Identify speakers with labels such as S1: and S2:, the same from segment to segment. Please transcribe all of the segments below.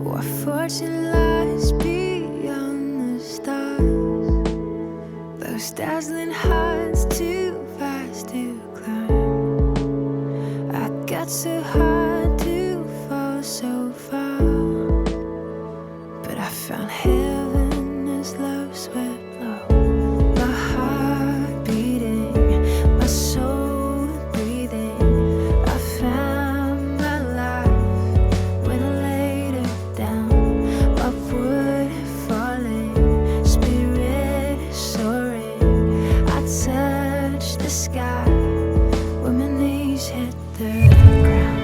S1: What fortune lies beyond the stars? Those dazzling heights too fast to climb. I got so hard to fall so far, but I found heaven as love swept low. My heart beating, my soul breathing. I found my life when I laid it down. Upward falling, spirit soaring. I touched the sky when my knees hit the ground.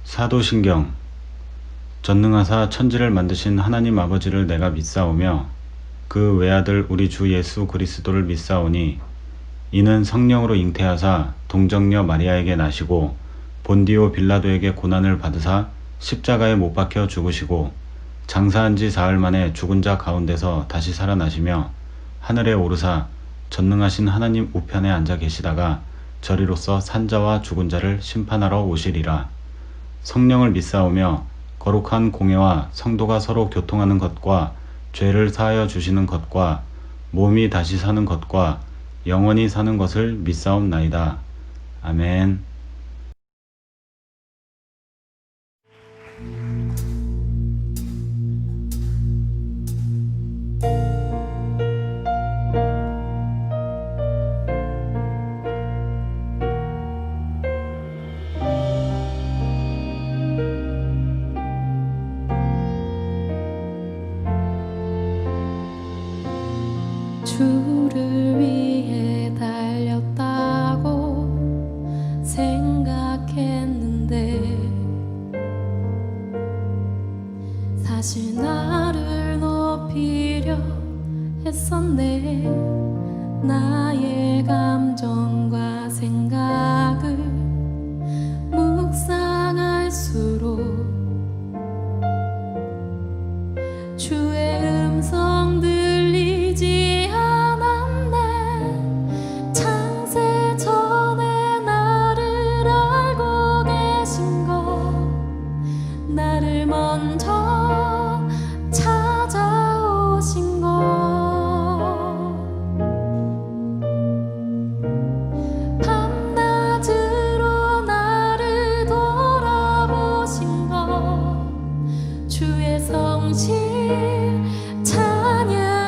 S2: 사도신경. 전능하사 천지를 만드신 하나님 아버지를 내가 믿사오며 그 외아들 우리 주 예수 그리스도를 믿사오니 이는 성령으로 잉태하사 동정녀 마리아에게 나시고 본디오 빌라도에게 고난을 받으사 십자가에 못 박혀 죽으시고 장사한 지 사흘 만에 죽은 자 가운데서 다시 살아나시며 하늘에 오르사 전능하신 하나님 우편에 앉아 계시다가 저리로서 산자와 죽은 자를 심판하러 오시리라. 성령을 믿사오며 거룩한 공예와 성도가 서로 교통하는 것과 죄를 사하여 주시는 것과 몸이 다시 사는 것과 영원히 사는 것을 믿사옵나이다. 아멘.
S3: 주를 위해 달렸다고 생각했는데 사실 나를 높이려 했었네. 나의 감정과 생각을 묵상할수록 주의 음성 들리지 않았네. 창세 전에 나를 알고 계신 것, 나를 먼저 찾아오신 것, 밤낮으로 나를 돌아보신 것, 주의 성실 찬양합니다.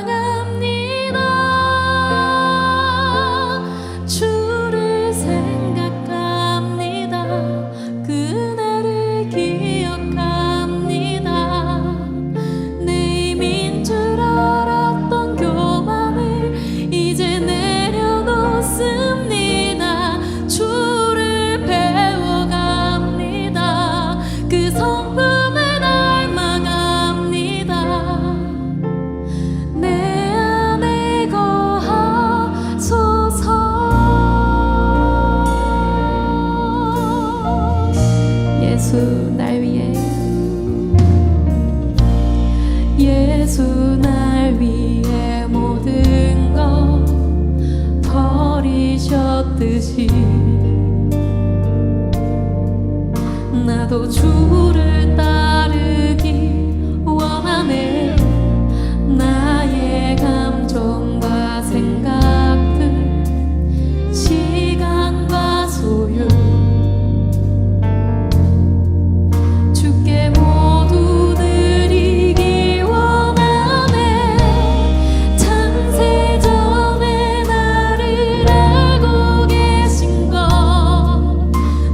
S3: 주를 생각합니다. 그날을 기억합니다. 내 힘인 줄 알았던 교만을 이제 내려놓습니다. 주를 배워갑니다. 그 성품을 내 안에 거하소서. 예수 날 위해, 예수 날 위해 모든 것 버리셨듯이 나도 주를 따르기 원하네. 나의 감정과 생각들, 시간과 소유 주께 모두 드리기 원하네. 창세 전에 나를 알고 계신 것,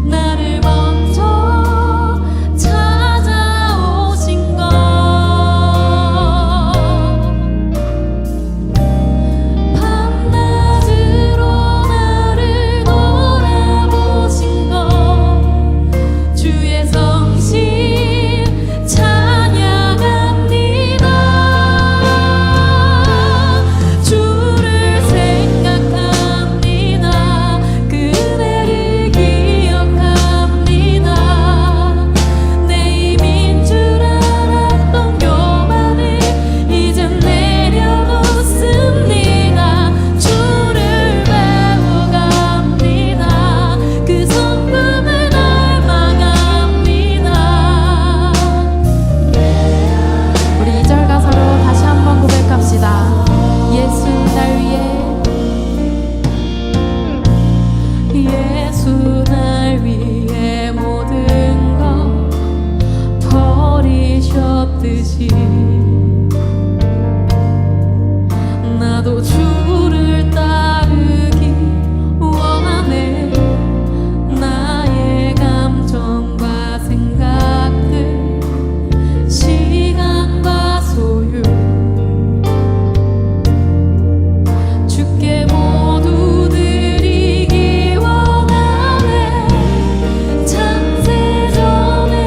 S3: 나를 먼저 찾아오신 것, 밤낮으로 나를 돌아보신 것, 주의 성실 찬양합니다. 주를 생각합니다. 그대를 기억합니다. 내 힘인 줄 알았던 교만을 이젠 내려놓습니다. 주를 배워갑니다. 그 성품을 닮아갑니다. 우리 2절 가사로 다시 한번 고백합시다. 예수 날 위해, 예수 날 위해 모든 것 버리셨듯이 나도 주를 따르기 원하네. 나의 감정과 생각들, 시간과 소유 주께 모두 드리기 원하네. 창세 전에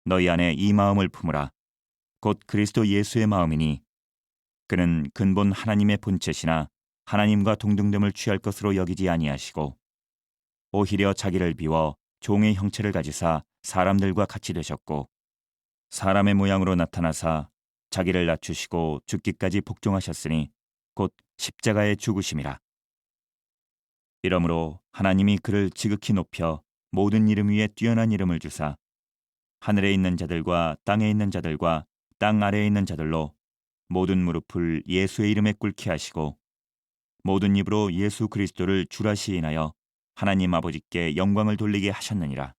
S4: 너희 안에 이 마음을 품으라. 곧 그리스도 예수의 마음이니 그는 근본 하나님의 본체시나 하나님과 동등됨을 취할 것으로 여기지 아니하시고 오히려 자기를 비워 종의 형체를 가지사 사람들과 같이 되셨고 사람의 모양으로 나타나사 자기를 낮추시고 죽기까지 복종하셨으니 곧 십자가의 죽으심이라. 이러므로 하나님이 그를 지극히 높여 모든 이름 위에 뛰어난 이름을 주사 하늘에 있는 자들과 땅에 있는 자들과 땅 아래에 있는 자들로 모든 무릎을 예수의 이름에 꿇게 하시고 모든 입으로 예수 그리스도를 주라 시인하여 하나님 아버지께 영광을 돌리게 하셨느니라.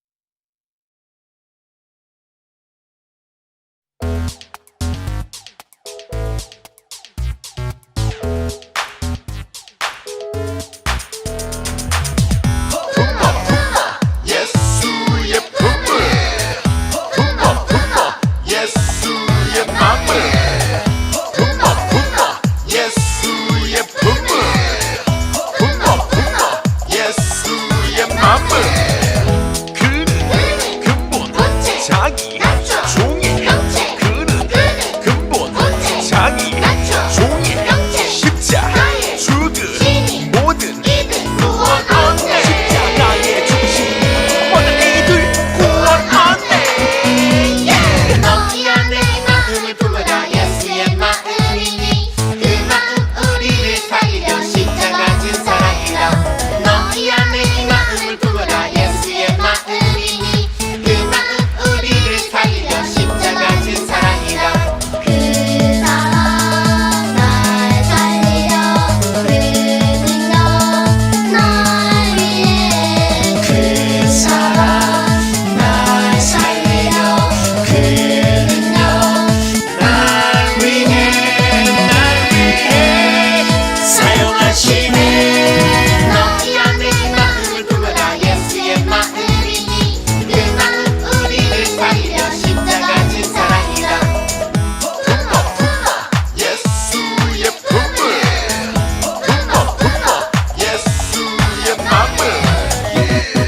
S5: 예수의 품을 품어 예수의 맘을 품어 예수의 품을 품어 예수의 맘을 그는 근본 자기 종의 그는 근본 자기 종의 십자 죽은 모든 구원 얻네 십자가의 죽으심 모든 이들 구원 얻네
S6: 너희 안에 마음을 품어라 예수의 마음이니 그 마음 우리를 살리려 십자가 진 사랑이라 너희 안에 마음을 품어라 예수의 마음이니 그 마음 우리를 살리려 십자가 진 사랑이라 그 사랑 날 살리려 그 능력 날 위해 그 사랑 날 살리려 그 능력 날 위해 사용하시네 너희 안에 마음을 품어라 예수의 마음이니 그 마음 우리를 살리려 십자가 진 사랑이라
S5: 예수의 품을 품어 예수의 맘을
S6: 너희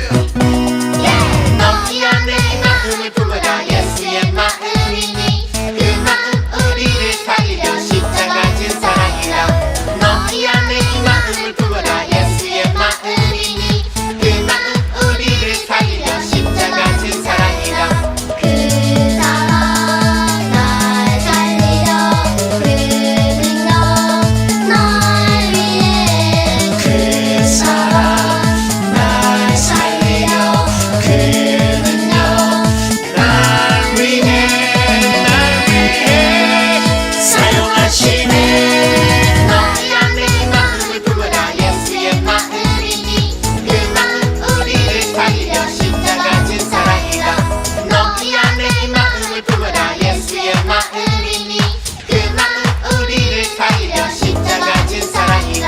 S6: 안에 마음을 품어라 예수의 마음이니 그 마음 우리를 살리려 십자가 진 사랑이라 너희 안에 마음을 품어라 예수의 마음이니 그 마음 우리를 살리려 십자가 진 사랑이라 그 사랑 날 살리려 그 능력 날 위해 그 사랑 날 살리려 그 능력 날 위해 사용하시네 너희 안에 마음을 품어라 예수의 마음이니 그 마음 우리를 살리려 십자가 진 사랑이라 너희 안에 마음을 품어라 예수의 마음이니 그 마음 우리를 살리려 십자가 진 사랑이라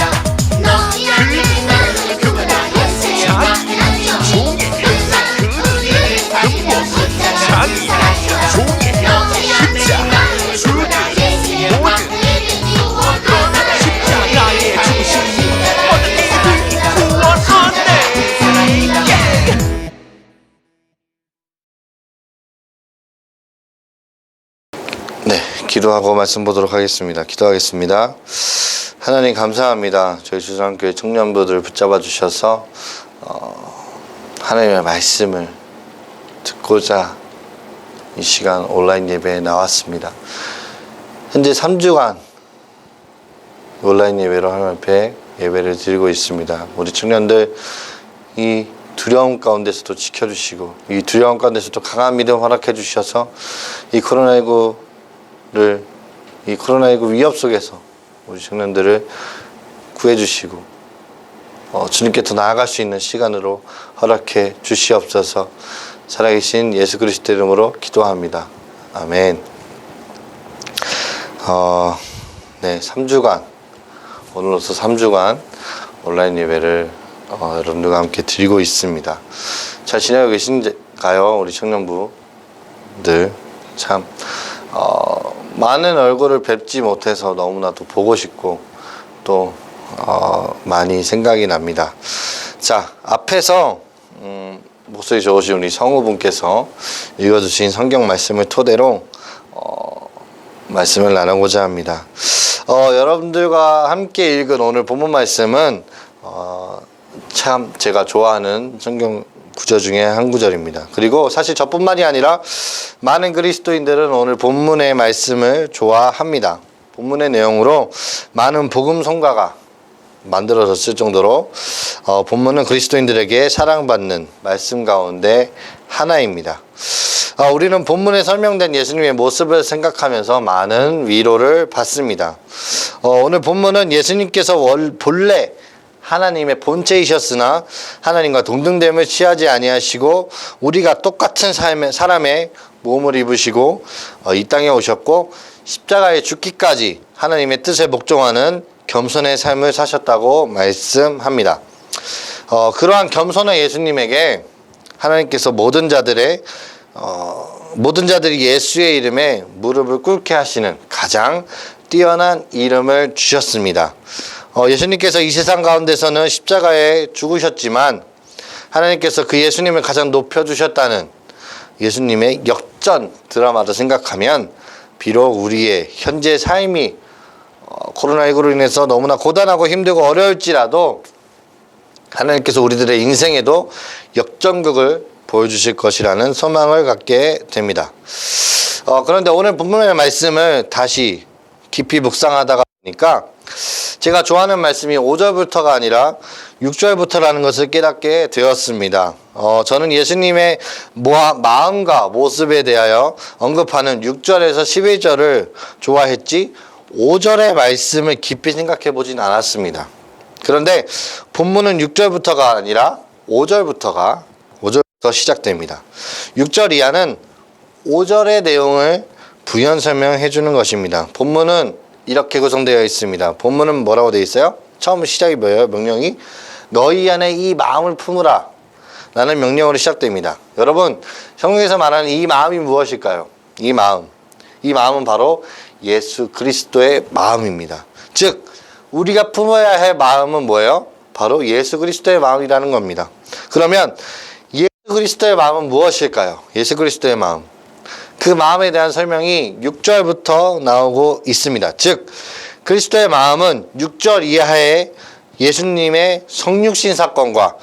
S6: 너희 안에 마음을 품어라 예수의 마음이니 그 마음 우리를 살리려 십자가 진 사랑이라 너희 안에 마음을 품어라 예수의 마음이니
S5: 십자가의 죽으심 모든 이들 구원 얻네
S7: 네, 기도하고 말씀 보도록 하겠습니다. 기도하겠습니다. 하나님 감사합니다. 저희 주상교회 청년부들을 붙잡아 주셔서 하나님의 말씀을 듣고자 이 시간 온라인 예배에 나왔습니다. 현재 3주간 온라인 예배로 하나님 앞에 예배를 드리고 있습니다. 우리 청년들 이 두려움 가운데서도 지켜주시고 이 두려움 가운데서도 강한 믿음 허락해 주셔서 이 코로나19 위협 속에서 우리 청년들을 구해주시고 주님께 더 나아갈 수 있는 시간으로 허락해 주시옵소서. 살아계신 예수 그리스도 이름으로 기도합니다. 아멘. 네, 3주간 오늘로서 3주간 온라인 예배를 여러분들과 함께 드리고 있습니다. 잘 지내고 계신가요? 우리 청년부들 참 많은 얼굴을 뵙지 못해서 너무나도 보고 싶고 또 많이 생각이 납니다. 자, 앞에서 목소리 좋으신 우리 성우분께서 읽어주신 성경 말씀을 토대로 말씀을 나누고자 합니다. 여러분들과 함께 읽은 오늘 본문 말씀은 참 제가 좋아하는 성경 구절 중에 한 구절입니다. 그리고 사실 저뿐만이 아니라 많은 그리스도인들은 오늘 본문의 말씀을 좋아합니다. 본문의 내용으로 많은 복음 성가가 만들어졌을 정도로 본문은 그리스도인들에게 사랑받는 말씀 가운데 하나입니다. 우리는 본문에 설명된 예수님의 모습을 생각하면서 많은 위로를 받습니다. 오늘 본문은 예수님께서 본래 하나님의 본체이셨으나 하나님과 동등됨을 취하지 아니하시고 우리가 똑같은 사람의 몸을 입으시고 이 땅에 오셨고 십자가에 죽기까지 하나님의 뜻에 복종하는 겸손의 삶을 사셨다고 말씀합니다. 그러한 겸손한 예수님에게 하나님께서 모든 자들이 예수의 이름에 무릎을 꿇게 하시는 가장 뛰어난 이름을 주셨습니다. 예수님께서 이 세상 가운데서는 십자가에 죽으셨지만 하나님께서 그 예수님을 가장 높여주셨다는 예수님의 역전 드라마를 생각하면 비록 우리의 현재 삶이 코로나19로 인해서 너무나 고단하고 힘들고 어려울지라도 하나님께서 우리들의 인생에도 역전극을 보여주실 것이라는 소망을 갖게 됩니다. 그런데 오늘 본문의 말씀을 다시 깊이 묵상하다가 보니까 제가 좋아하는 말씀이 5절부터가 아니라 6절부터라는 것을 깨닫게 되었습니다. 저는 예수님의 마음과 모습에 대하여 언급하는 6절에서 11절을 좋아했지 5절의 말씀을 깊이 생각해 보진 않았습니다. 그런데 본문은 6절부터가 아니라 5절부터 시작됩니다. 6절 이하는 5절의 내용을 부연 설명해 주는 것입니다. 본문은 이렇게 구성되어 있습니다. 본문은 뭐라고 되어 있어요? 처음 시작이 뭐예요? 명령이 너희 안에 이 마음을 품으라 라는 명령으로 시작됩니다. 여러분, 성경에서 말하는 이 마음이 무엇일까요? 이 마음은 바로 예수 그리스도의 마음입니다. 즉 우리가 품어야 할 마음은 뭐예요? 바로 예수 그리스도의 마음이라는 겁니다. 그러면 예수 그리스도의 마음은 무엇일까요? 예수 그리스도의 마음, 그 마음에 대한 설명이 6절부터 나오고 있습니다. 즉 그리스도의 마음은 6절 이하의 예수님의 성육신 사건과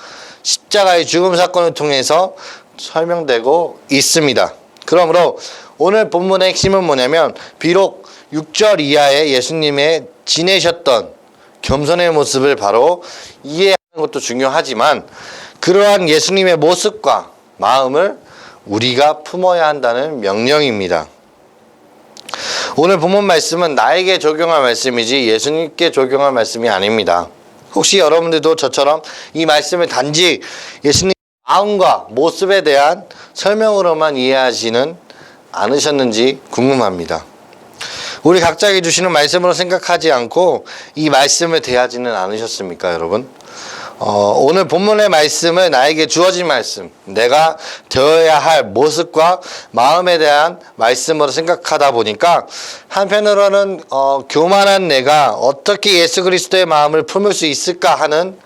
S7: 십자가의 죽음 사건을 통해서 설명되고 있습니다. 그러므로 오늘 본문의 핵심은 뭐냐면 비록 6절 이하의 예수님의 지내셨던 겸손의 모습을 바로 이해하는 것도 중요하지만 그러한 예수님의 모습과 마음을 우리가 품어야 한다는 명령입니다. 오늘 본문 말씀은 나에게 적용할 말씀이지 예수님께 적용할 말씀이 아닙니다. 혹시 여러분들도 저처럼 이 말씀을 단지 예수님의 마음과 모습에 대한 설명으로만 이해하지는 않으셨는지 궁금합니다. 우리 각자에게 주시는 말씀으로 생각하지 않고 이 말씀을 대하지는 않으셨습니까, 여러분? 오늘 본문의 말씀은 나에게 주어진 말씀, 내가 되어야 할 모습과 마음에 대한 말씀으로 생각하다 보니까 한편으로는 교만한 내가 어떻게 예수 그리스도의 마음을 품을 수 있을까 하는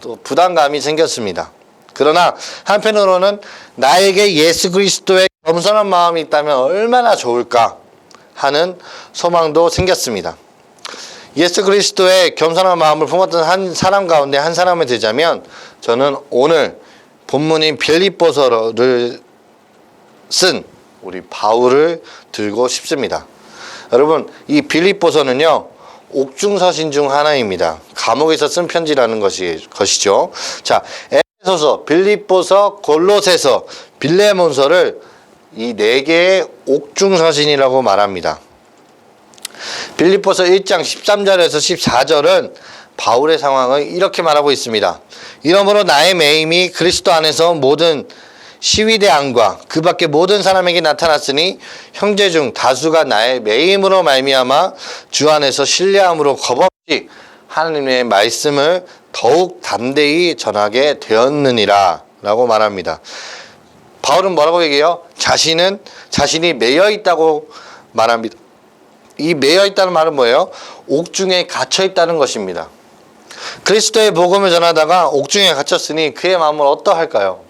S7: 또 부담감이 생겼습니다. 그러나 한편으로는 나에게 예수 그리스도의 겸손한 마음이 있다면 얼마나 좋을까 하는 소망도 생겼습니다. 예수 그리스도의 겸손한 마음을 품었던 한 사람 가운데 한 사람을 들자면 저는 오늘 본문인 빌립보서를 쓴 우리 바울을 들고 싶습니다. 여러분, 이 빌립보서는요 옥중서신 중 하나입니다. 감옥에서 쓴 편지라는 것이죠. 자, 에베소서, 빌립보서, 골로새서, 빌레몬서를 이 4개의 옥중서신이라고 말합니다. 빌립보서 1장 13절에서 14절은 바울의 상황을 이렇게 말하고 있습니다. 이러므로 나의 매임이 그리스도 안에서 모든 시위대 안과 그 밖에 모든 사람에게 나타났으니 형제 중 다수가 나의 매임으로 말미암아 주 안에서 신뢰함으로 겁없이 하나님의 말씀을 더욱 담대히 전하게 되었느니라 라고 말합니다. 바울은 뭐라고 얘기해요? 자신이 매여 있다고 말합니다. 이 매여 있다는 말은 뭐예요? 옥중에 갇혀 있다는 것입니다. 그리스도의 복음을 전하다가 옥중에 갇혔으니 그의 마음은 어떠할까요?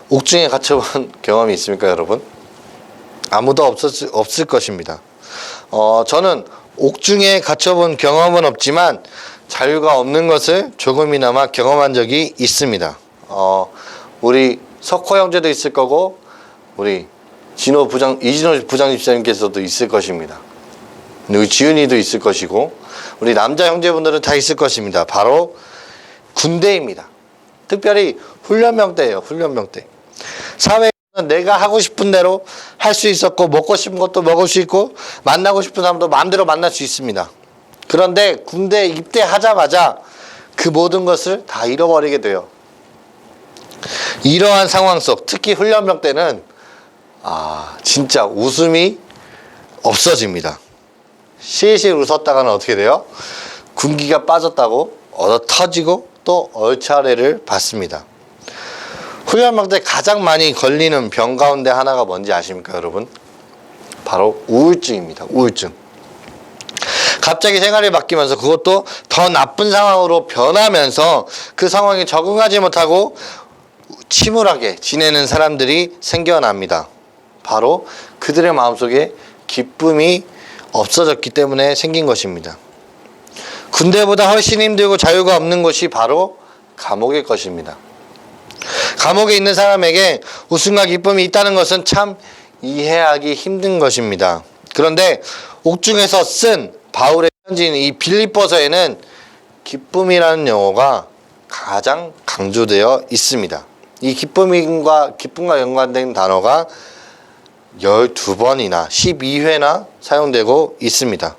S7: 옥중에 갇혀본 경험이 있습니까, 여러분? 아무도 없을 것입니다. 저는 옥중에 갇혀본 경험은 없지만 자유가 없는 것을 조금이나마 경험한 적이 있습니다. 우리 석호 형제도 있을 거고 우리 이진호 부장 집사님께서도 있을 것입니다. 우리 지은이도 있을 것이고 우리 남자 형제분들은 다 있을 것입니다. 바로 군대입니다. 특별히 훈련병 때예요. 훈련병 때. 사회에서는 내가 하고 싶은 대로 할 수 있었고 먹고 싶은 것도 먹을 수 있고 만나고 싶은 사람도 마음대로 만날 수 있습니다. 그런데 군대에 입대하자마자 그 모든 것을 다 잃어버리게 돼요. 이러한 상황 속 특히 훈련병 때는 진짜 웃음이 없어집니다. 실실 웃었다가는 어떻게 돼요? 군기가 빠졌다고 얻어 터지고 또 얼차례를 받습니다. 훈련병 때 가장 많이 걸리는 병 가운데 하나가 뭔지 아십니까, 여러분? 바로 우울증입니다. 우울증. 갑자기 생활이 바뀌면서 그것도 더 나쁜 상황으로 변하면서 그 상황에 적응하지 못하고 침울하게 지내는 사람들이 생겨납니다. 바로 그들의 마음속에 기쁨이 없어졌기 때문에 생긴 것입니다. 군대보다 훨씬 힘들고 자유가 없는 곳이 바로 감옥일 것입니다. 감옥에 있는 사람에게 웃음과 기쁨이 있다는 것은 참 이해하기 힘든 것입니다. 그런데 옥중에서 쓴 바울의 편지인 이 빌립보서에는 기쁨이라는 용어가 가장 강조되어 있습니다. 이 기쁨과 연관된 단어가 12번이나 12회나 사용되고 있습니다.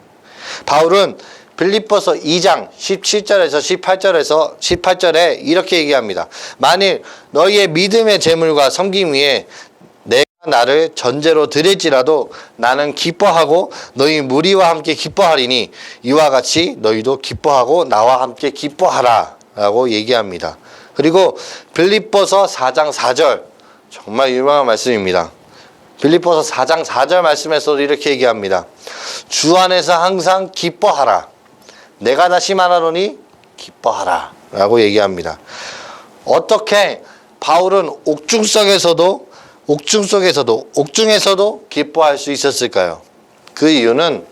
S7: 바울은 빌립보서 2장 17절에서 18절에 이렇게 얘기합니다. 만일 너희의 믿음의 재물과 섬김 위에 내가 나를 전제로 드릴지라도 나는 기뻐하고 너희 무리와 함께 기뻐하리니 이와 같이 너희도 기뻐하고 나와 함께 기뻐하라 라고 얘기합니다. 그리고 빌립보서 4장 4절 정말 유명한 말씀입니다. 빌립보서 4장 4절 말씀에서도 이렇게 얘기합니다. 주 안에서 항상 기뻐하라. 내가 다시 말하노니 기뻐하라 라고 얘기합니다. 어떻게 바울은 옥중에서도 기뻐할 수 있었을까요? 그 이유는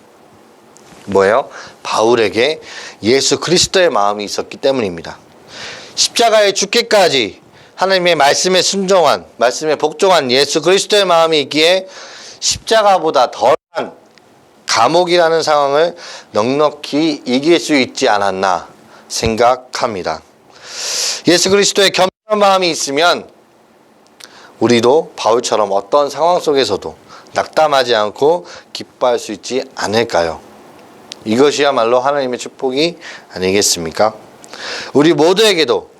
S7: 뭐예요? 바울에게 예수 그리스도의 마음이 있었기 때문입니다. 십자가에 죽기까지 하나님의 말씀에 순종한, 말씀에 복종한 예수 그리스도의 마음이 있기에 십자가보다 덜한 감옥이라는 상황을 넉넉히 이길 수 있지 않았나 생각합니다. 예수 그리스도의 겸손한 마음이 있으면 우리도 바울처럼 어떤 상황 속에서도 낙담하지 않고 기뻐할 수 있지 않을까요? 이것이야말로 하나님의 축복이 아니겠습니까? 우리 모두에게도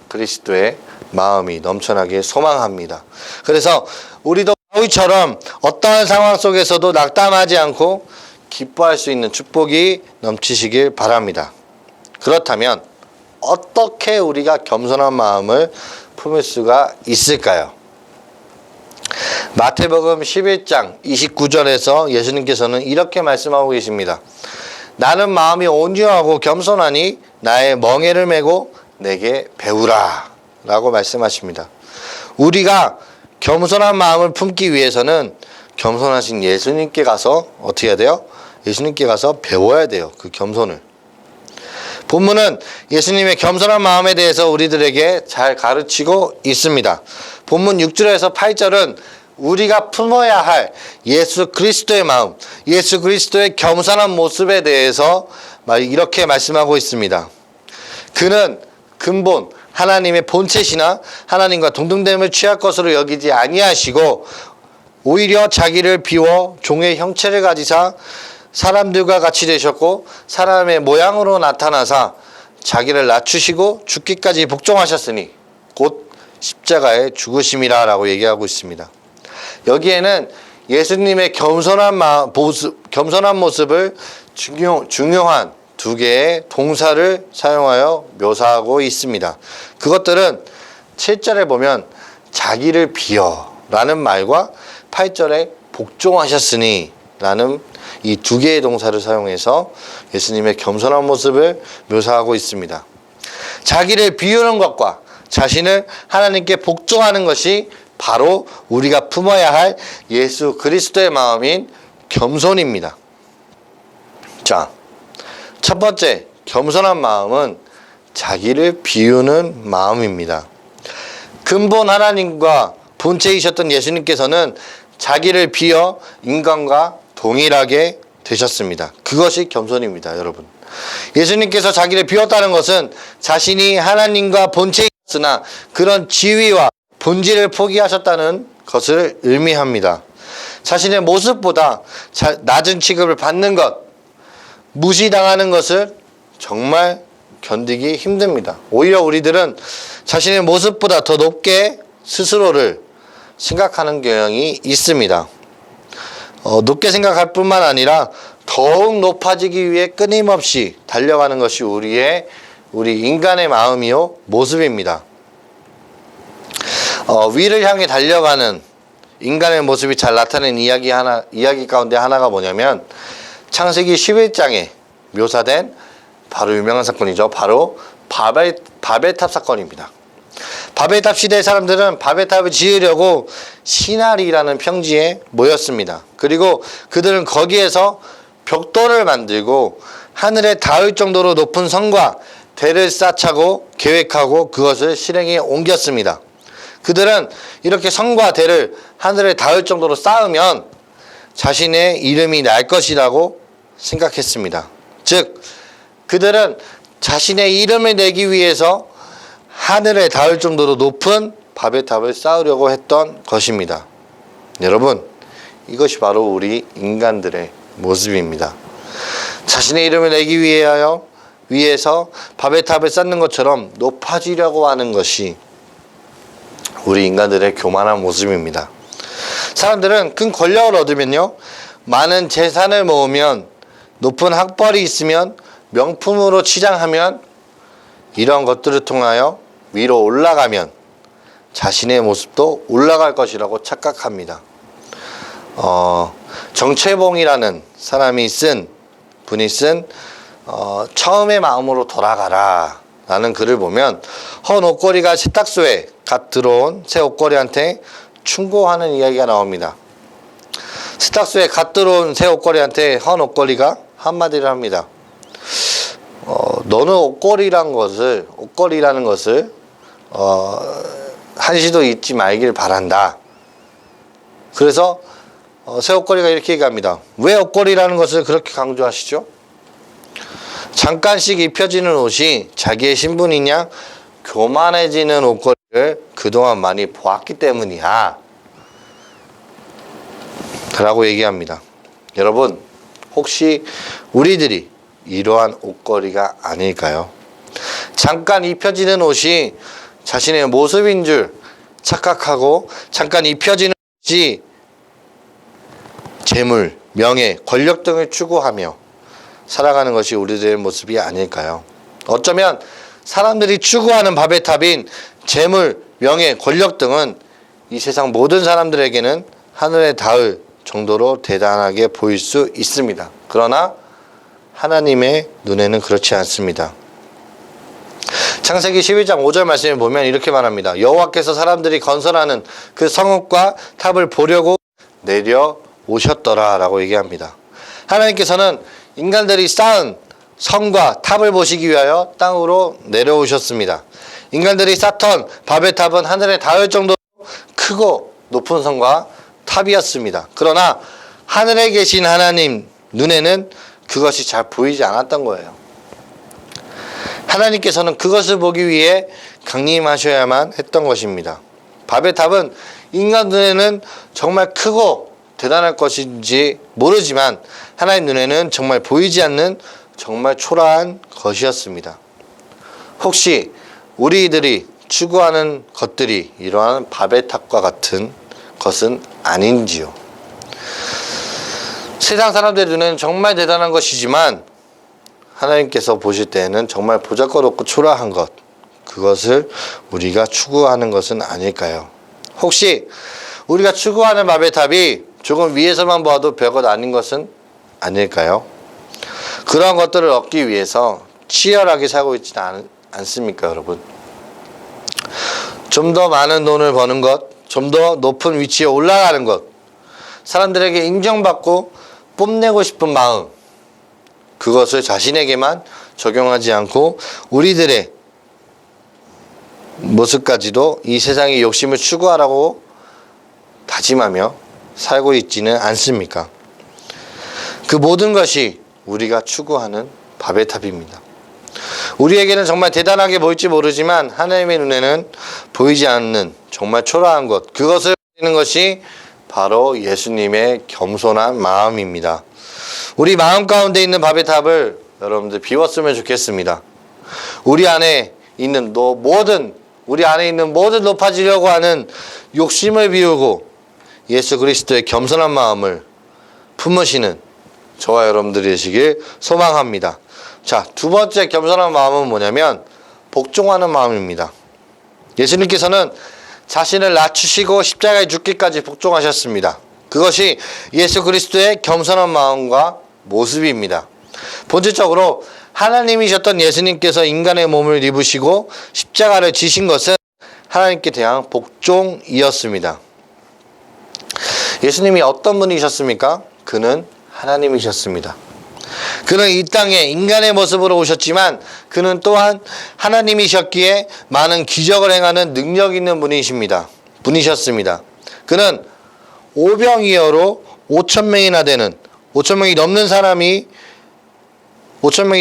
S7: 그리스도의 마음이 넘쳐나게 소망합니다. 그래서 우리도 바울처럼 어떠한 상황 속에서도 낙담하지 않고 기뻐할 수 있는 축복이 넘치시길 바랍니다. 그렇다면 어떻게 우리가 겸손한 마음을 품을 수가 있을까요? 마태복음 11장 29절에서 예수님께서는 이렇게 말씀하고 계십니다. 나는 마음이 온유하고 겸손하니 나의 멍에를 메고 내게 배우라 라고 말씀하십니다. 우리가 겸손한 마음을 품기 위해서는 겸손하신 예수님께 가서 어떻게 해야 돼요? 예수님께 가서 배워야 돼요. 그 겸손을. 본문은 예수님의 겸손한 마음에 대해서 우리들에게 잘 가르치고 있습니다. 본문 6절에서 8절은 우리가 품어야 할 예수 그리스도의 마음, 예수 그리스도의 겸손한 모습에 대해서 이렇게 말씀하고 있습니다. 그는 근본 하나님의 본체시나 하나님과 동등됨을 취할 것으로 여기지 아니하시고 오히려 자기를 비워 종의 형체를 가지사 사람들과 같이 되셨고 사람의 모양으로 나타나사 자기를 낮추시고 죽기까지 복종하셨으니 곧 십자가에 죽으심이라 라고 얘기하고 있습니다. 여기에는 예수님의 겸손한 모습을 중요한 두 개의 동사를 사용하여 묘사하고 있습니다. 그것들은 7절에 보면 자기를 비어 라는 말과 8절에 복종하셨으니 라는 이 두 개의 동사를 사용해서 예수님의 겸손한 모습을 묘사하고 있습니다. 자기를 비우는 것과 자신을 하나님께 복종하는 것이 바로 우리가 품어야 할 예수 그리스도의 마음인 겸손입니다. 자, 첫 번째 겸손한 마음은 자기를 비우는 마음입니다. 근본 하나님과 본체이셨던 예수님께서는 자기를 비워 인간과 동일하게 되셨습니다. 그것이 겸손입니다, 여러분. 예수님께서 자기를 비웠다는 것은 자신이 하나님과 본체이었으나 그런 지위와 본질을 포기하셨다는 것을 의미합니다. 자신의 모습보다 낮은 취급을 받는 것, 무시당하는 것을 정말 견디기 힘듭니다. 오히려 우리들은 자신의 모습보다 더 높게 스스로를 생각하는 경향이 있습니다. 높게 생각할 뿐만 아니라 더욱 높아지기 위해 끊임없이 달려가는 것이 우리 인간의 마음이요 모습입니다. 위를 향해 달려가는 인간의 모습이 잘 나타낸 이야기 가운데 하나가 뭐냐면 창세기 11장에 묘사된 바로 유명한 사건이죠. 바로 바벨탑 사건입니다. 바벨탑 시대의 사람들은 바벨탑을 지으려고 시나리라는 평지에 모였습니다. 그리고 그들은 거기에서 벽돌을 만들고 하늘에 닿을 정도로 높은 성과 대를 쌓자고 계획하고 그것을 실행에 옮겼습니다. 그들은 이렇게 성과 대를 하늘에 닿을 정도로 쌓으면 자신의 이름이 날 것이라고 생각했습니다. 즉, 그들은 자신의 이름을 내기 위해서 하늘에 닿을 정도로 높은 바벨탑을 쌓으려고 했던 것입니다. 여러분, 이것이 바로 우리 인간들의 모습입니다. 자신의 이름을 내기 위해서 바벨탑을 쌓는 것처럼 높아지려고 하는 것이 우리 인간들의 교만한 모습입니다. 사람들은 큰 권력을 얻으면요, 많은 재산을 모으면, 높은 학벌이 있으면, 명품으로 치장하면, 이런 것들을 통하여 위로 올라가면 자신의 모습도 올라갈 것이라고 착각합니다. 정채봉이라는 분이 쓴 처음의 마음으로 돌아가라 라는 글을 보면 헌 옷걸이가 세탁소에 갓 들어온 새 옷걸이한테 충고하는 이야기가 나옵니다. 세탁소에 갓 들어온 새 옷걸이한테 헌 옷걸이가 한마디를 합니다. 너는 옷걸이라는 것을 한시도 잊지 말길 바란다. 그래서 새 옷걸이가 이렇게 얘기합니다. 왜 옷걸이라는 것을 그렇게 강조하시죠? 잠깐씩 입혀지는 옷이 자기의 신분이냐 교만해지는 옷걸이를 그동안 많이 보았기 때문이야 라고 얘기합니다. 여러분, 혹시 우리들이 이러한 옷걸이가 아닐까요? 잠깐 입혀지는 옷이 자신의 모습인 줄 착각하고 잠깐 입혀지는 옷이 재물, 명예, 권력 등을 추구하며 살아가는 것이 우리들의 모습이 아닐까요? 어쩌면 사람들이 추구하는 바벨탑인 재물, 명예, 권력 등은 이 세상 모든 사람들에게는 하늘에 닿을 정도로 대단하게 보일 수 있습니다. 그러나 하나님의 눈에는 그렇지 않습니다. 창세기 11장 5절 말씀을 보면 이렇게 말합니다. 여호와께서 사람들이 건설하는 그 성읍과 탑을 보려고 내려오셨더라 라고 얘기합니다. 하나님께서는 인간들이 쌓은 성과 탑을 보시기 위하여 땅으로 내려오셨습니다. 인간들이 쌓던 바벨탑은 하늘에 닿을 정도로 크고 높은 성과 탑이었습니다. 그러나 하늘에 계신 하나님 눈에는 그것이 잘 보이지 않았던 거예요. 하나님께서는 그것을 보기 위해 강림하셔야만 했던 것입니다. 바벨탑은 인간 눈에는 정말 크고 대단할 것인지 모르지만 하나님 눈에는 정말 보이지 않는 정말 초라한 것이었습니다. 혹시 우리들이 추구하는 것들이 이러한 바벨탑과 같은 것은 아닌지요? 세상 사람들의 눈에는 정말 대단한 것이지만 하나님께서 보실 때에는 정말 보잘것없고 초라한 것, 그것을 우리가 추구하는 것은 아닐까요? 혹시 우리가 추구하는 바벨탑이 조금 위에서만 보아도 별것 아닌 것은 아닐까요? 그러한 것들을 얻기 위해서 치열하게 살고 있지는 않습니까, 여러분? 좀 더 많은 돈을 버는 것, 좀 더 높은 위치에 올라가는 것, 사람들에게 인정받고 뽐내고 싶은 마음, 그것을 자신에게만 적용하지 않고 우리들의 모습까지도 이 세상의 욕심을 추구하라고 다짐하며 살고 있지는 않습니까? 그 모든 것이 우리가 추구하는 바벨탑입니다. 우리에게는 정말 대단하게 보일지 모르지만 하나님의 눈에는 보이지 않는 정말 초라한 것, 그것을 보이는 것이 바로 예수님의 겸손한 마음입니다. 우리 마음 가운데 있는 바벨탑을 여러분들 비웠으면 좋겠습니다. 우리 안에 있는 모든 높아지려고 하는 욕심을 비우고 예수 그리스도의 겸손한 마음을 품으시는 저와 여러분들이 되시길 소망합니다. 자, 두 번째 겸손한 마음은 뭐냐면 복종하는 마음입니다. 예수님께서는 자신을 낮추시고 십자가에 죽기까지 복종하셨습니다. 그것이 예수 그리스도의 겸손한 마음과 모습입니다. 본질적으로 하나님이셨던 예수님께서 인간의 몸을 입으시고 십자가를 지신 것은 하나님께 대한 복종이었습니다. 예수님이 어떤 분이셨습니까? 그는 하나님이셨습니다. 그는 이 땅에 인간의 모습으로 오셨지만 그는 또한 하나님이셨기에 많은 기적을 행하는 능력 있는 분이셨습니다. 그는 오병이어로 5,000명이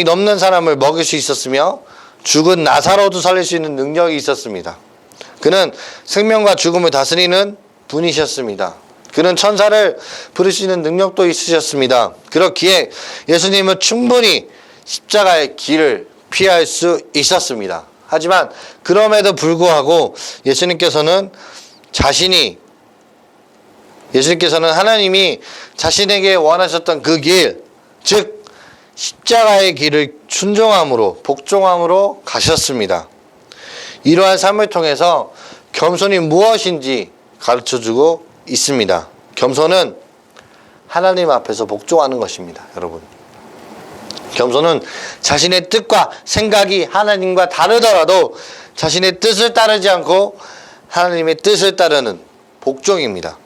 S7: 넘는 사람을 먹일 수 있었으며 죽은 나사로도 살릴 수 있는 능력이 있었습니다. 그는 생명과 죽음을 다스리는 분이셨습니다. 그는 천사를 부를 수 있는 능력도 있으셨습니다. 그렇기에 예수님은 충분히 십자가의 길을 피할 수 있었습니다. 하지만 그럼에도 불구하고 예수님께서는 하나님이 자신에게 원하셨던 그 길, 즉 십자가의 길을 복종함으로 가셨습니다. 이러한 삶을 통해서 겸손이 무엇인지 가르쳐주고 있습니다. 겸손은 하나님 앞에서 복종하는 것입니다. 여러분, 겸손은 자신의 뜻과 생각이 하나님과 다르더라도 자신의 뜻을 따르지 않고 하나님의 뜻을 따르는 복종입니다.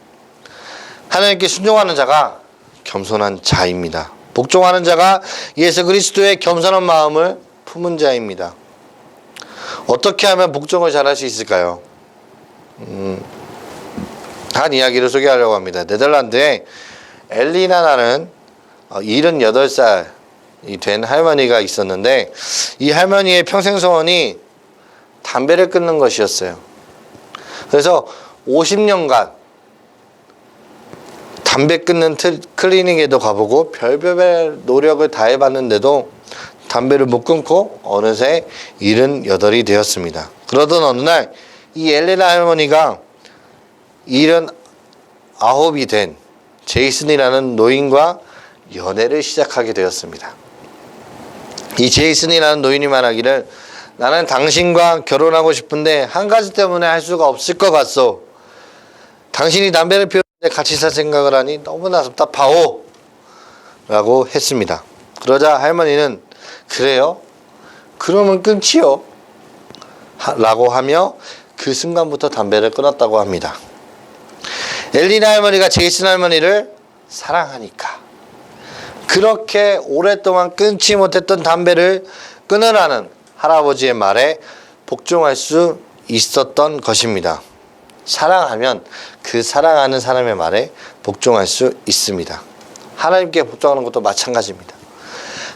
S7: 하나님께 순종하는 자가 겸손한 자입니다. 복종하는 자가 예수 그리스도의 겸손한 마음을 품은 자입니다. 어떻게 하면 복종을 잘할 수 있을까요? 한 이야기를 소개하려고 합니다. 네덜란드에 엘리나라는 78살이 된 할머니가 있었는데 이 할머니의 평생 소원이 담배를 끊는 것이었어요. 그래서 50년간 담배 끊는 클리닉에도 가보고 별별 노력을 다해봤는데도 담배를 못 끊고 어느새 78이 되었습니다. 그러던 어느 날 이 엘레나 할머니가 79이 된 제이슨이라는 노인과 연애를 시작하게 되었습니다. 이 제이슨이라는 노인이 말하기를 나는 당신과 결혼하고 싶은데 한 가지 때문에 할 수가 없을 것 같소. 당신이 담배를 피우는데 같이 살 생각을 하니 너무나 답답하오 라고 했습니다. 그러자 할머니는 그래요? 그러면 끊지요 라고 하며 그 순간부터 담배를 끊었다고 합니다. 엘리나 할머니가 제이슨 할머니를 사랑하니까 그렇게 오랫동안 끊지 못했던 담배를 끊으라는 할아버지의 말에 복종할 수 있었던 것입니다. 사랑하면 그 사랑하는 사람의 말에 복종할 수 있습니다. 하나님께 복종하는 것도 마찬가지입니다.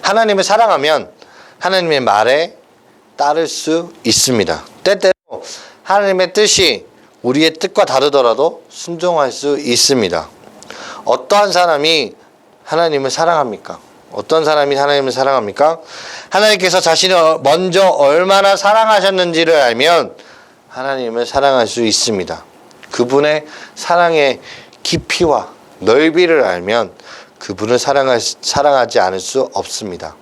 S7: 하나님을 사랑하면 하나님의 말에 따를 수 있습니다. 때때로 하나님의 뜻이 우리의 뜻과 다르더라도 순종할 수 있습니다. 어떠한 사람이 하나님을 사랑합니까? 어떤 사람이 하나님을 사랑합니까? 하나님께서 자신을 먼저 얼마나 사랑하셨는지를 알면 하나님을 사랑할 수 있습니다. 그분의 사랑의 깊이와 넓이를 알면 그분을 사랑하지 않을 수 없습니다.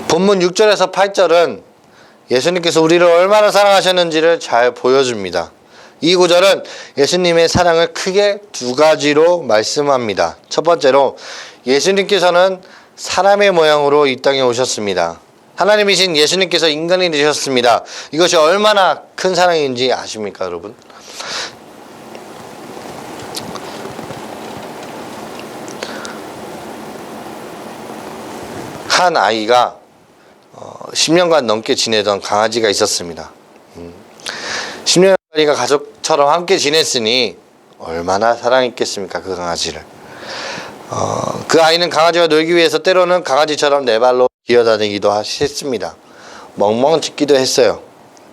S7: 본문 6절에서 8절은 예수님께서 우리를 얼마나 사랑하셨는지를 잘 보여줍니다. 이 구절은 예수님의 사랑을 크게 두 가지로 말씀합니다. 첫 번째로 예수님께서는 사람의 모양으로 이 땅에 오셨습니다. 하나님이신 예수님께서 인간이 되셨습니다. 이것이 얼마나 큰 사랑인지 아십니까, 여러분? 한 아이가 10년간 넘게 지내던 강아지가 있었습니다. 10년까지가 가족처럼 함께 지냈으니 얼마나 사랑했겠습니까, 그 강아지를. 그 아이는 강아지와 놀기 위해서 때로는 강아지처럼 네 발로 기어다니기도 했습니다. 멍멍 짖기도 했어요.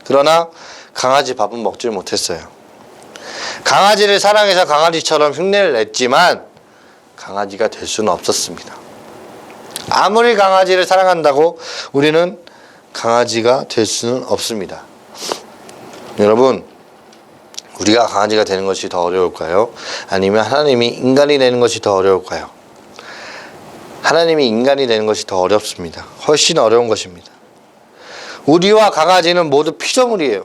S7: 그러나 강아지 밥은 먹질 못했어요. 강아지를 사랑해서 강아지처럼 흉내를 냈지만 강아지가 될 수는 없었습니다. 아무리 강아지를 사랑한다고 우리는 강아지가 될 수는 없습니다. 여러분, 우리가 강아지가 되는 것이 더 어려울까요? 아니면 하나님이 인간이 되는 것이 더 어려울까요? 하나님이 인간이 되는 것이 더 어렵습니다. 훨씬 어려운 것입니다. 우리와 강아지는 모두 피조물이에요.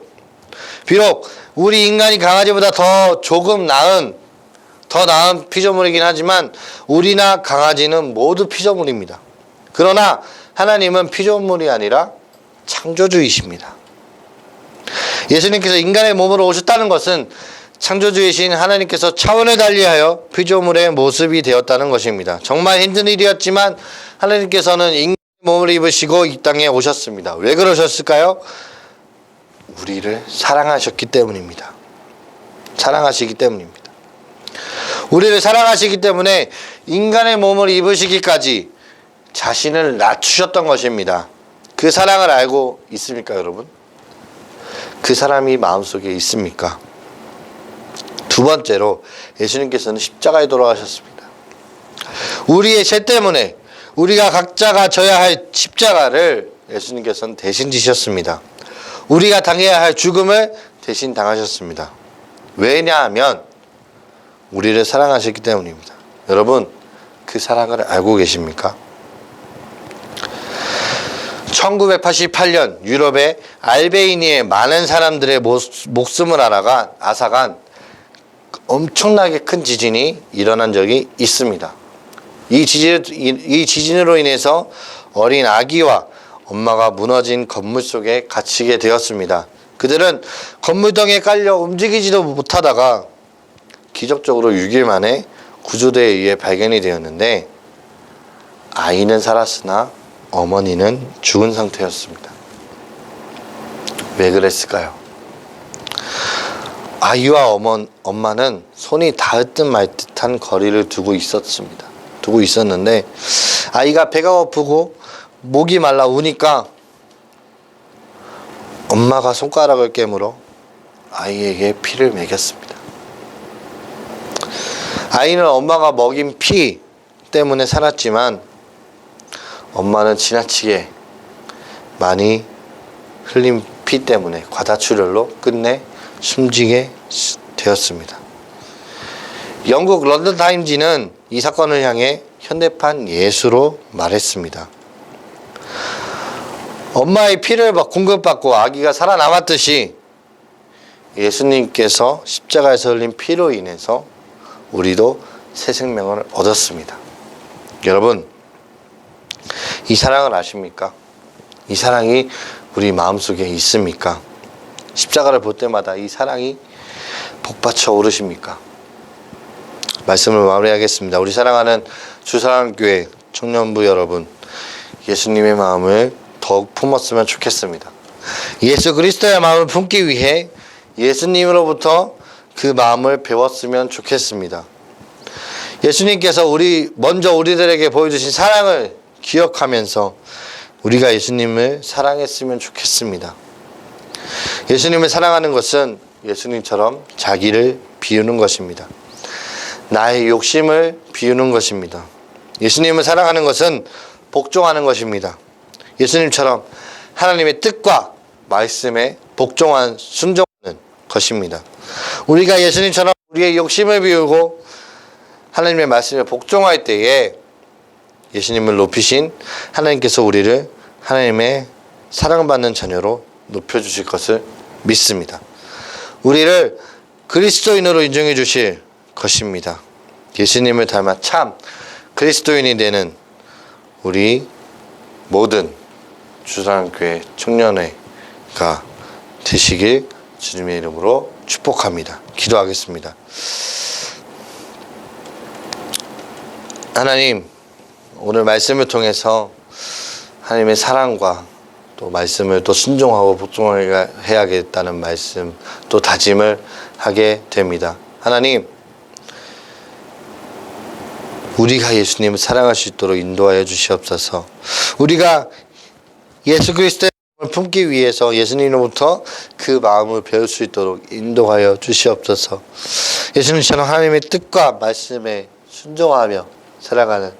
S7: 비록 우리 인간이 강아지보다 더 나은 피조물이긴 하지만 우리나 강아지는 모두 피조물입니다. 그러나 하나님은 피조물이 아니라 창조주이십니다. 예수님께서 인간의 몸으로 오셨다는 것은 창조주이신 하나님께서 차원을 달리하여 피조물의 모습이 되었다는 것입니다. 정말 힘든 일이었지만 하나님께서는 인간의 몸을 입으시고 이 땅에 오셨습니다. 왜 그러셨을까요? 우리를 사랑하셨기 때문입니다. 사랑하시기 때문입니다. 우리를 사랑하시기 때문에 인간의 몸을 입으시기까지 자신을 낮추셨던 것입니다. 그 사랑을 알고 있습니까, 여러분? 그 사람이 마음속에 있습니까? 두 번째로 예수님께서는 십자가에 돌아가셨습니다. 우리의 죄 때문에 우리가 각자가 져야 할 십자가를 예수님께서는 대신 지셨습니다. 우리가 당해야 할 죽음을 대신 당하셨습니다. 왜냐하면 우리를 사랑하셨기 때문입니다. 여러분, 그 사랑을 알고 계십니까? 1988년 유럽의 알베이니에 많은 사람들의 목숨을 앗아간 엄청나게 큰 지진이 일어난 적이 있습니다. 이 지진으로 인해서 어린 아기와 엄마가 무너진 건물 속에 갇히게 되었습니다. 그들은 건물등에 깔려 움직이지도 못하다가 기적적으로 6일 만에 구조대에 의해 발견이 되었는데 아이는 살았으나 어머니는 죽은 상태였습니다. 왜 그랬을까요? 아이와 엄마는 손이 닿을 듯 말 듯한 거리를 두고 있었는데 아이가 배가 고프고 목이 말라 우니까 엄마가 손가락을 깨물어 아이에게 피를 먹였습니다. 아이는 엄마가 먹인 피 때문에 살았지만 엄마는 지나치게 많이 흘린 피 때문에 과다출혈로 끝내 숨지게 되었습니다. 영국 런던 타임지는 이 사건을 향해 현대판 예수로 말했습니다. 엄마의 피를 공급받고 아기가 살아남았듯이 예수님께서 십자가에서 흘린 피로 인해서 우리도 새 생명을 얻었습니다. 여러분, 이 사랑을 아십니까? 이 사랑이 우리 마음속에 있습니까? 십자가를 볼 때마다 이 사랑이 복받쳐 오르십니까? 말씀을 마무리하겠습니다. 우리 사랑하는 주사랑교회 청년부 여러분, 예수님의 마음을 더욱 품었으면 좋겠습니다. 예수 그리스도의 마음을 품기 위해 예수님으로부터 그 마음을 배웠으면 좋겠습니다. 예수님께서 먼저 우리들에게 보여주신 사랑을 기억하면서 우리가 예수님을 사랑했으면 좋겠습니다. 예수님을 사랑하는 것은 예수님처럼 자기를 비우는 것입니다. 나의 욕심을 비우는 것입니다. 예수님을 사랑하는 것은 복종하는 것입니다. 예수님처럼 하나님의 뜻과 말씀에 순종하는 것입니다. 우리가 예수님처럼 우리의 욕심을 비우고 하나님의 말씀에 복종할 때에 예수님을 높이신 하나님께서 우리를 하나님의 사랑받는 자녀로 높여주실 것을 믿습니다. 우리를 그리스도인으로 인정해 주실 것입니다. 예수님을 닮아 참 그리스도인이 되는 우리 모든 주사랑교회 청년회가 되시길 주님의 이름으로 축복합니다. 기도하겠습니다. 하나님, 오늘 말씀을 통해서 하나님의 사랑과 또 말씀을 또 순종하고 복종해야겠다는 말씀, 또 다짐을 하게 됩니다. 하나님, 우리가 예수님을 사랑할 수 있도록 인도하여 주시옵소서. 우리가 예수 그리스도의 마음을 품기 위해서 예수님으로부터 그 마음을 배울 수 있도록 인도하여 주시옵소서. 예수님처럼 하나님의 뜻과 말씀에 순종하며 살아가는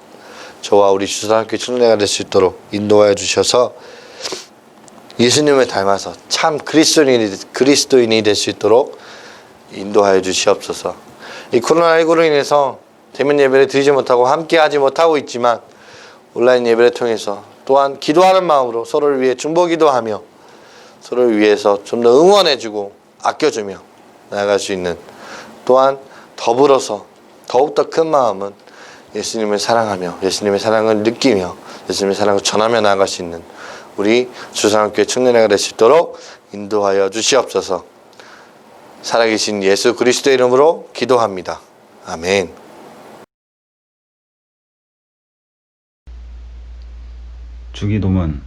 S7: 저와 우리 주사랑교회 청년회가 될 수 있도록 인도하여 주셔서 예수님을 닮아서 참 그리스도인이 될 수 있도록 인도하여 주시옵소서. 이 코로나19로 인해서 대면 예배를 드리지 못하고 함께 하지 못하고 있지만 온라인 예배를 통해서 또한 기도하는 마음으로 서로를 위해 중보기도하며 서로를 위해서 좀 더 응원해주고 아껴주며 나아갈 수 있는, 또한 더불어서 더욱더 큰 마음은 예수님을 사랑하며 예수님의 사랑을 느끼며 예수님의 사랑을 전하며 나아갈 수 있는 우리 주사랑교회 청년회가 될 수 있도록 인도하여 주시옵소서. 살아계신 예수 그리스도의 이름으로 기도합니다. 아멘.
S2: 주기도문.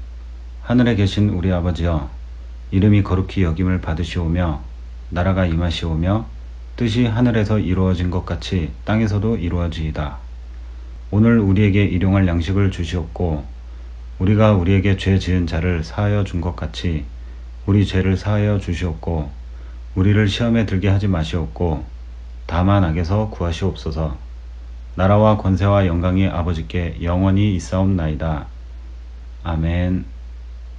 S2: 하늘에 계신 우리 아버지여, 이름이 거룩히 여김을 받으시오며 나라가 임하시오며 뜻이 하늘에서 이루어진 것 같이 땅에서도 이루어지이다. 오늘 우리에게 일용할 양식을 주시옵고 우리가 우리에게 죄 지은 자를 사하여 준 것 같이 우리 죄를 사하여 주시옵고 우리를 시험에 들게 하지 마시옵고 다만 악에서 구하시옵소서. 나라와 권세와 영광이 아버지께 영원히 있사옵나이다. 아멘.